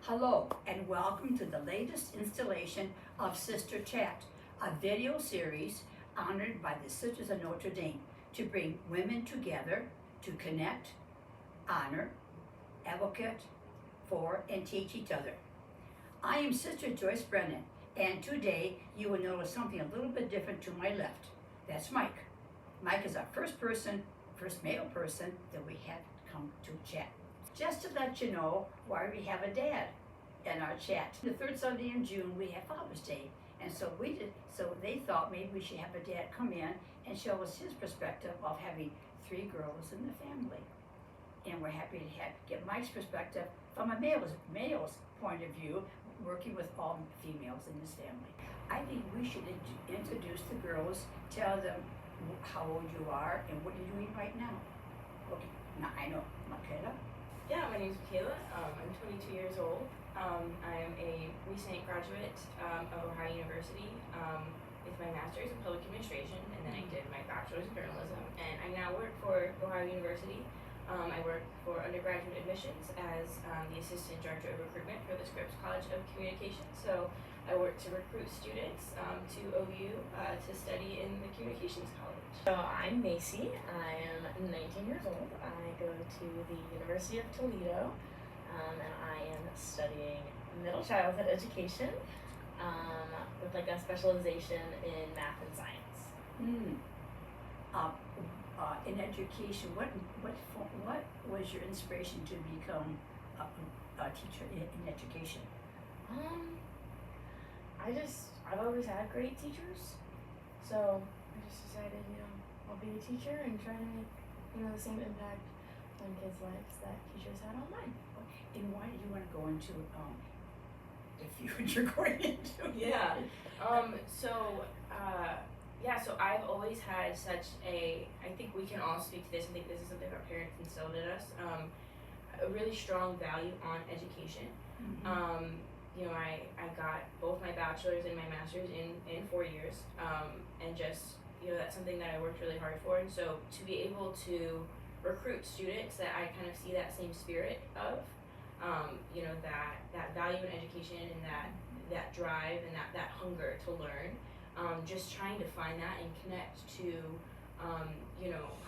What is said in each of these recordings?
Hello and welcome to the latest installation of Sister C.H.A.T, a video series honored by the Sisters of Notre Dame to bring women together to connect, honor, advocate for, and teach each other. I am Sister Joyce Brennan, and today you will notice something a little bit different to my left. That's Mike. Mike is our first male person that we had come to chat. Just to let you know why we have a dad in our chat. The third Sunday in June we have Father's Day, and so they thought maybe we should have a dad come in and show us his perspective of having 3 girls in the family. And we're happy to get Mike's perspective from a male's point of view, working with all females in his family. I think we should introduce the girls, tell them how old you are and what you're doing right now. Okay, now I know, Mikayla. Yeah, my name is Mikayla. I'm 22 years old. I am a recent graduate of Ohio University with my master's in public administration, and then I did my bachelor's in journalism. And I now work for Ohio University. I work for undergraduate admissions as the assistant director of recruitment for the Scripps College of Communication. So I work to recruit students to OU to study in the Communications College. So I'm Macie. I am 19 years old. I go to the University of Toledo, and I am studying middle childhood education with like a specialization in math and science. In education, what was your inspiration to become a teacher in education? I've always had great teachers, so I just decided, I'll be a teacher and try to make, the same impact on kids' lives that teachers had on mine. And why did you want to go into the field you're going into? Yeah. So I've always had such I think we can all speak to this. I think this is something our parents instilled in us. A really strong value on education. Mm-hmm. I got both my bachelor's and my master's in 4 years, and just, that's something that I worked really hard for. And so to be able to recruit students that I kind of see that same spirit of, that value in education and that drive and that hunger to learn, just trying to find that and connect to,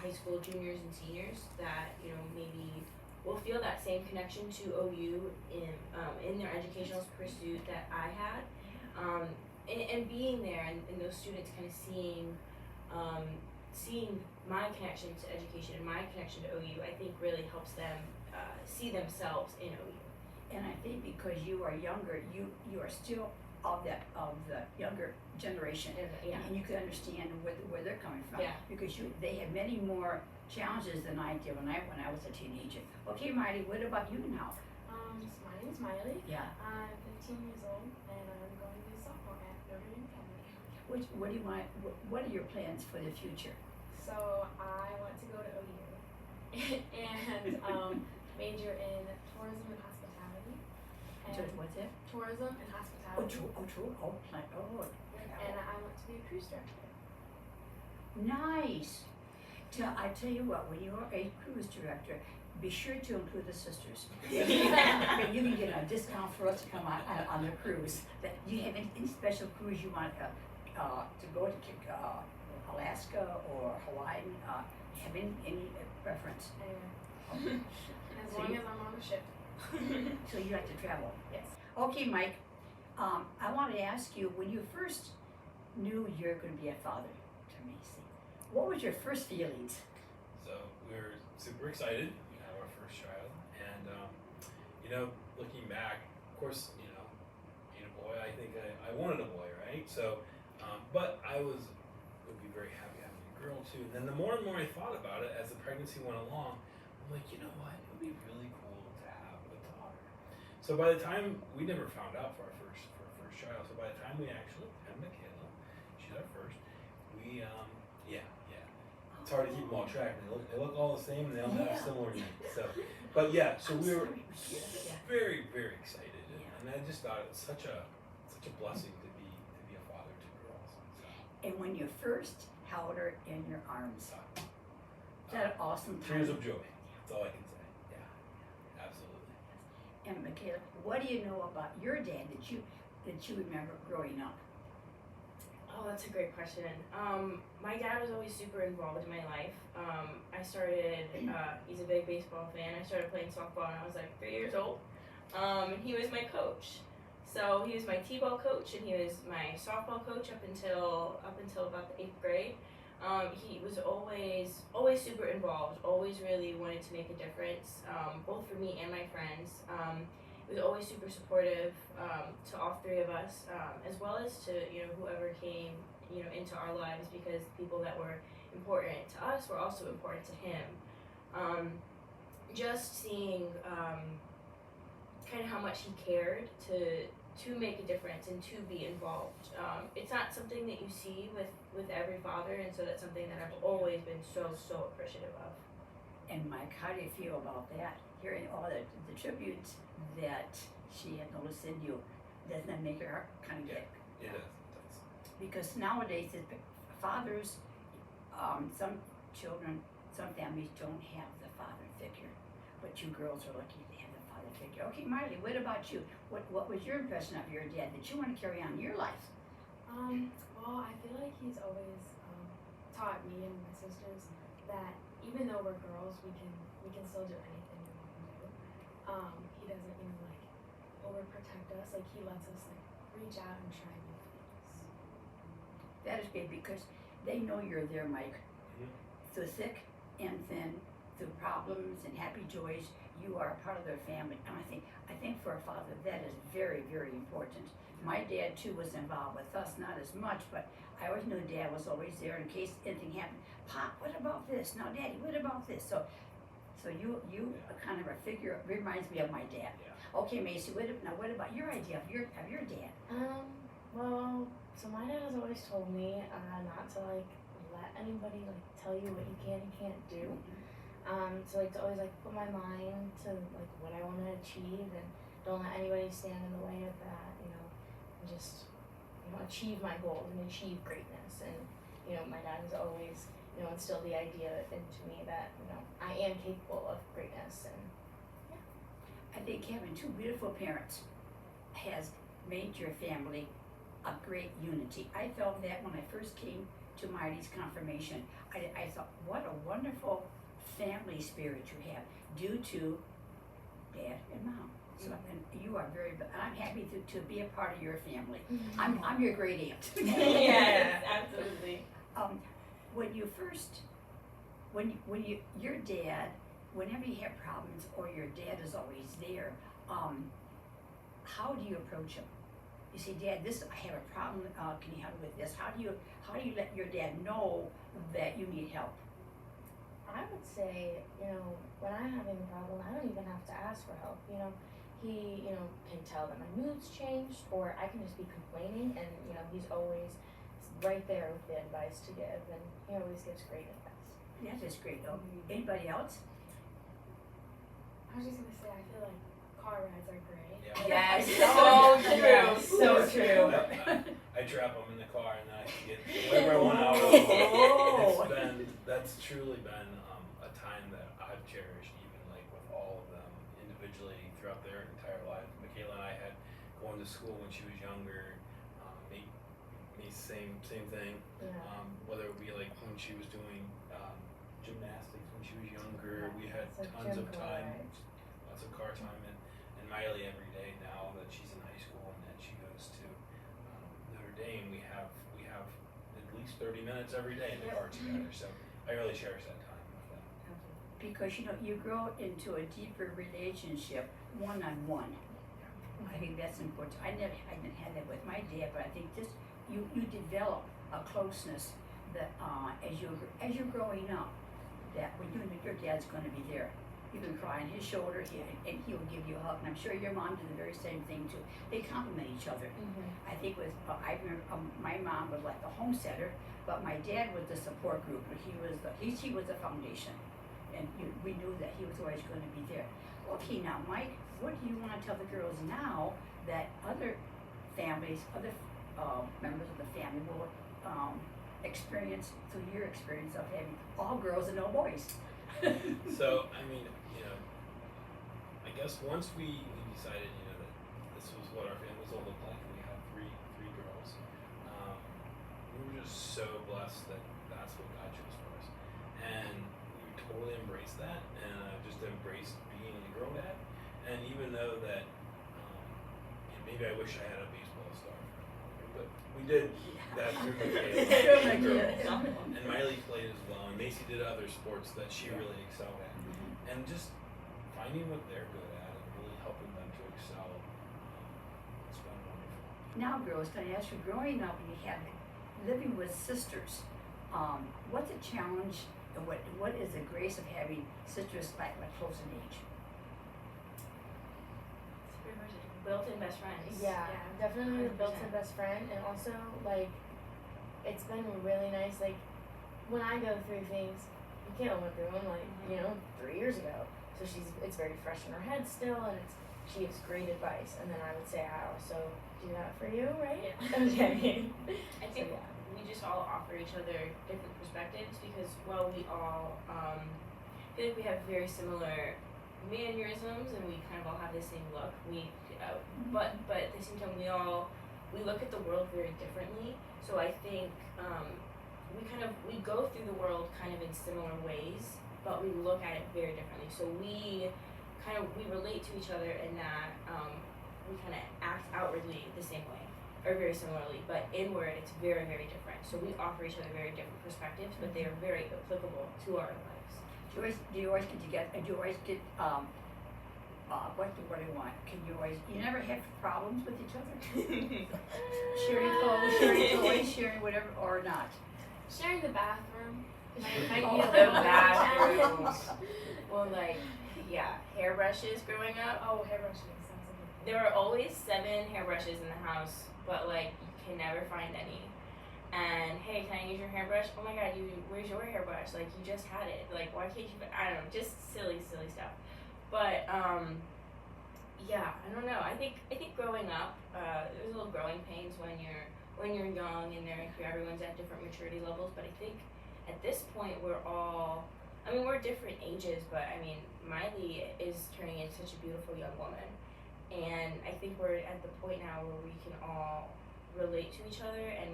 high school juniors and seniors that, maybe will feel that same connection to OU in their educational pursuit that I had, and being there and those students kind of seeing my connection to education and my connection to OU, I think really helps them see themselves in OU. And I think because you are younger, you are still of the younger generation, Yeah. and you can understand where they're coming from. Yeah. Because they have many more challenges than I did when I was a teenager. Okay, Mylee, what about you now? So my name is Mylee. Yeah. I'm 15 years old, and I'm going to be a sophomore at Notre Dame Academy. What do you want? What are your plans for the future? So I want to go to OU and major in tourism and hospitality. What's it? Tourism and hospitality. True. And I want to be a cruise director. Nice. I tell you what, when you're a cruise director, be sure to include the sisters. You can get a discount for us to come on the cruise. Do you have any special cruise you want to go to Alaska or Hawaii? Have any preference? Anyway. As long as I'm on the ship. So you like to travel? Yes. Okay, Mike. I want to ask you, when you first knew you're going to be a father to Macie, what was your first feelings? So we were super excited to have our first child, and looking back, of course, being a boy, I think I wanted a boy, right? So, but I would be very happy having a girl too. And then the more and more I thought about it as the pregnancy went along, I'm like, you know what? It would be really cool to have a daughter. So by the time we never found out for our first child, so by the time we actually had Mikayla, she's our first. We it's hard to keep them all track. They look all the same, and they all have similar names. So, but so we were very, very excited, and I just thought it was such a blessing to be a father to girls. So. And when you first held her in your arms, is that an awesome time? Tears of joy. That's all I can say. Yeah, absolutely. And Mikayla, what do you know about your dad that you remember growing up? Oh, that's a great question. My dad was always super involved in my life. I started, he's a big baseball fan. I started playing softball when I was like 3 years old. And he was my coach. So he was my t-ball coach and he was my softball coach up until about the 8th grade. He was always super involved, always really wanted to make a difference, both for me and my friends. He was always super supportive to all three of us, as well as to whoever came into our lives, because people that were important to us were also important to him. Just seeing kind of how much he cared to make a difference and to be involved. It's not something that you see with every father, and so that's something that I've always been so appreciative of. And Mike, how do you feel about that? Hearing all the tributes that she had noticed in you, doesn't that make your heart kind of get? It does. Because nowadays, fathers, some children, some families don't have the father figure, but you girls are lucky to have the father figure. Okay, Mylee, what about you? What was your impression of your dad that you want to carry on in your life? Well, I feel like he's always taught me and my sisters that even though we're girls, we can still do anything we want to do. He doesn't like overprotect us. Like he lets us like reach out and try new things. That is great because they know you're there, Mike. Mm-hmm. Through thick and thin, through problems and happy joys, you are a part of their family. And I think for a father that is very important. My dad too was involved with us, not as much, but I always knew Dad was always there in case anything happened. Pop, what about this? Now, Daddy, what about this? So you are kind of a figure. Reminds me of my dad. Yeah. Okay, Macie. What about your idea of your dad? Well, so my dad has always told me not to like let anybody like tell you what you can and can't do. So like to always like put my mind to like what I want to achieve and don't let anybody stand in the way of that, and just achieve my goals and achieve greatness. And my dad has always instilled the idea into me that I am capable of greatness. And I think having two beautiful parents has made your family a great unity. I felt that when I first came to Mylee's confirmation. I thought, what a wonderful family spirit you have due to Dad and Mom. So and you are I'm happy to be a part of your family. I'm your great aunt. Yes, absolutely. Your dad, whenever you have problems or your dad is always there, how do you approach him? You say, Dad, I have a problem. Can you help me with this? How do you let your dad know that you need help? I would say, when I'm having a problem, I don't even have to ask for help. He, can tell that my mood's changed, or I can just be complaining, and he's always right there with the advice to give, and he always gives great advice. That is great. Oh, anybody else? I was just gonna say, I feel like car rides are great. Yeah. Yes, so true, so true. I trap them in the car and then I can get wherever I want out of them. That's truly been a time that I've cherished, even like with all of them individually throughout their entire life. Mikayla and I had going to school when she was younger. Me same thing. Yeah. Whether it be like when she was doing gymnastics when she was younger, we had It's like tons gym of car time, rides. lots of car time, and Mylee every day now that she's in high school and then she goes to Notre Dame, we have at least 30 minutes every day in the car together. So I really cherish that time with them. Because you grow into a deeper relationship one-on-one. I think that's important. I didn't have that with my dad, but I think just you develop a closeness that as you're growing up, that when you know your dad's going to be there. You can cry on his shoulder, and he'll give you a hug. And I'm sure your mom did the very same thing too. They complement each other. I think I remember my mom was like the homesteader, but my dad was the support group. He was the foundation, and we knew that he was always going to be there. Okay, now Mike, what do you want to tell the girls now that other families, other members of the family will experience through your experience of having all girls and no boys? So I mean, I guess once we decided, that this was what our families all looked like, and we have three girls, we were just so blessed that that's what God chose for us, and we totally embraced that, and just embraced being a girl dad, and even though that, maybe I wish I had a baseball star, but we did that through Mikayla, and Mylee played as well, and Macie did other sports that she really excelled at, and just finding what they're good at and really helping them to excel. It's been wonderful. Now, girls, can I ask you, growing up and you had living with sisters, what's a challenge and what is the grace of having sisters like close in age? It's pretty much built-in best friends. Yeah, Yeah, definitely the 100%. built-in best friend, and also like it's been really nice. Like when I go through things, Mikayla went through them 3 years ago, so it's very fresh in her head still, and she gives great advice. And then I would say I also do that for you, right? Yeah. Okay. I think So, yeah. we just all offer each other different perspectives because while we all feel like we have very similar mannerisms and we kind of all have the same look, but at the same time we look at the world very differently. So I think we go through the world kind of in similar ways, but we look at it very differently. So we relate to each other in that we kind of act outwardly the same way or very similarly, but inward it's very, very different. So we offer each other very different perspectives, but they are very applicable to our lives. Do you always get what do you want? You never have problems with each other? Sharing clothes, sharing toys, sharing whatever, or not? Sharing the bathroom. Might Oh. be the bathrooms. Well, hairbrushes growing up. Oh, hairbrushing sounds like There were always 7 hairbrushes in the house, but you can never find any. And hey, can I use your hairbrush? Oh my God, where's your hairbrush? You just had it. Why can't you? I don't know, just silly stuff. But I don't know. I think growing up, there's a little growing pains when you're young and everyone's at different maturity levels. But I think at this point we're different ages, but Mylee is turning into such a beautiful young woman. And I think we're at the point now where we can all relate to each other, and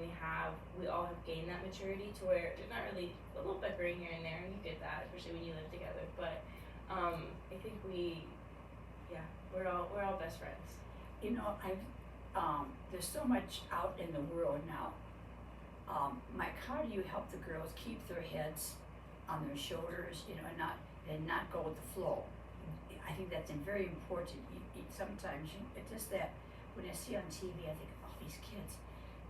we all have gained that maturity to where there's not really a little bickering here and there, and you get that, especially when you live together. But I think we're all best friends. There's so much out in the world now. Mike, how do you help the girls keep their heads on their shoulders, and not go with the flow? I think that's very important. Sometimes it's just that when I see on TV, I think of all these kids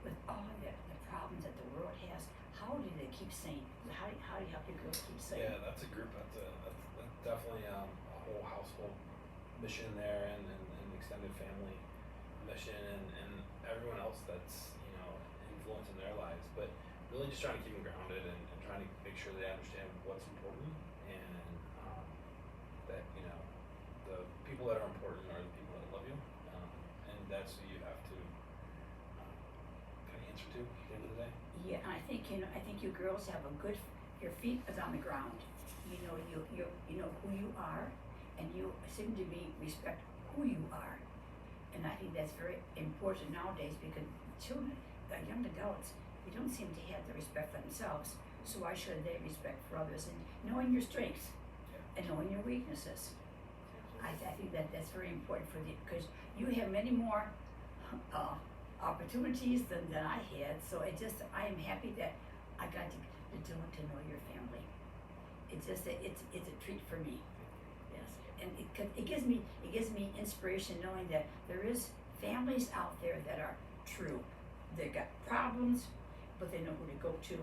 with all the problems that the world has. How do they keep sane? How do you help your girls keep sane? Yeah, that's a group. That's definitely a whole household mission there, and extended family mission, and everyone else that's influencing their lives. But really, just trying to keep them grounded and trying to make sure they understand what's important, and that the people that are important are the people that love you, and that's who you have to kind of answer to at the end of the day. Yeah, and I think you girls have your feet is on the ground. You know who you are, and you seem to respect who you are, and I think that's very important nowadays because children, young adults, they don't seem to have the respect for themselves. So why should they respect for others? And knowing your strengths and knowing your weaknesses, I think that's very important because you have many more opportunities than I had. So I am happy that I got to know your family. It's a treat for me. Yes, and it gives me inspiration knowing that there is families out there that are true. They got problems, but they know who to go to.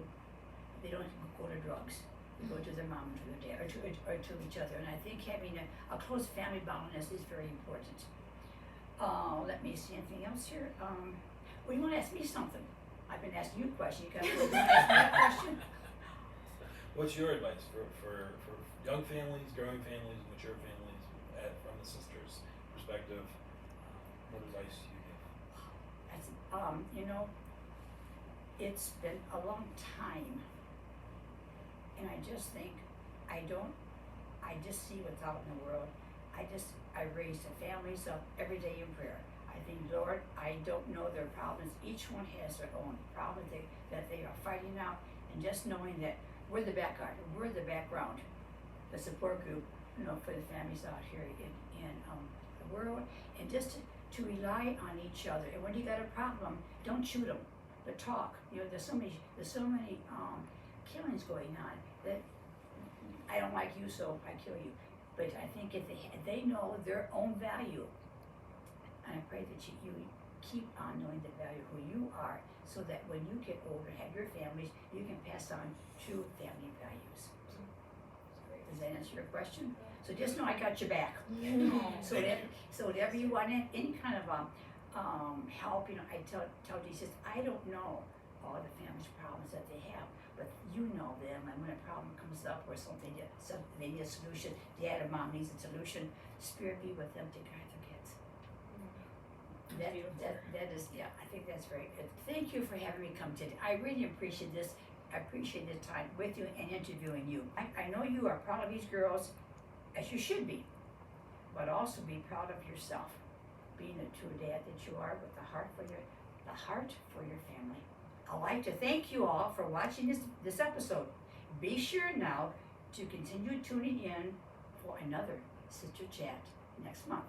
They don't go to drugs. They go to their mom or to their dad or to each other. And I think having a close family bondness is very important. Let me see anything else here. Well, you want to ask me something? I've been asking you a question. You want to ask me a question? What's your advice for young families, growing families, mature families, from the sisters' perspective? What advice do you give? It's been a long time, and I just think I just see what's out in the world, I raise the families up every day in prayer. I think, Lord, I don't know their problems. Each one has their own problems that they are fighting out, and just knowing that we're the background, the support group, for the families out here in the world, and just to rely on each other. And when you got a problem, don't shoot them, but talk. There's so many killings going on that I don't like you, so I kill you. But I think if they know their own value, and I pray that you keep on knowing the value of who you are, so that when you get older, have your families, you can pass on true family values. Does that answer your question? So just know I got your back. So whatever you want, any kind of help, I tell Jesus, I don't know all the family's problems that they have, but you know them, and when a problem comes up or something, they need a solution, dad or mom needs a solution, Spirit be with them to guide their kids. That is, I think that's very good. Thank you for having me come today. I really appreciate this. I appreciate the time with you and interviewing you. I know you are proud of these girls, as you should be, but also be proud of yourself, being the true dad that you are, with the heart for your family. I'd like to thank you all for watching this episode. Be sure now to continue tuning in for another Sister Chat next month.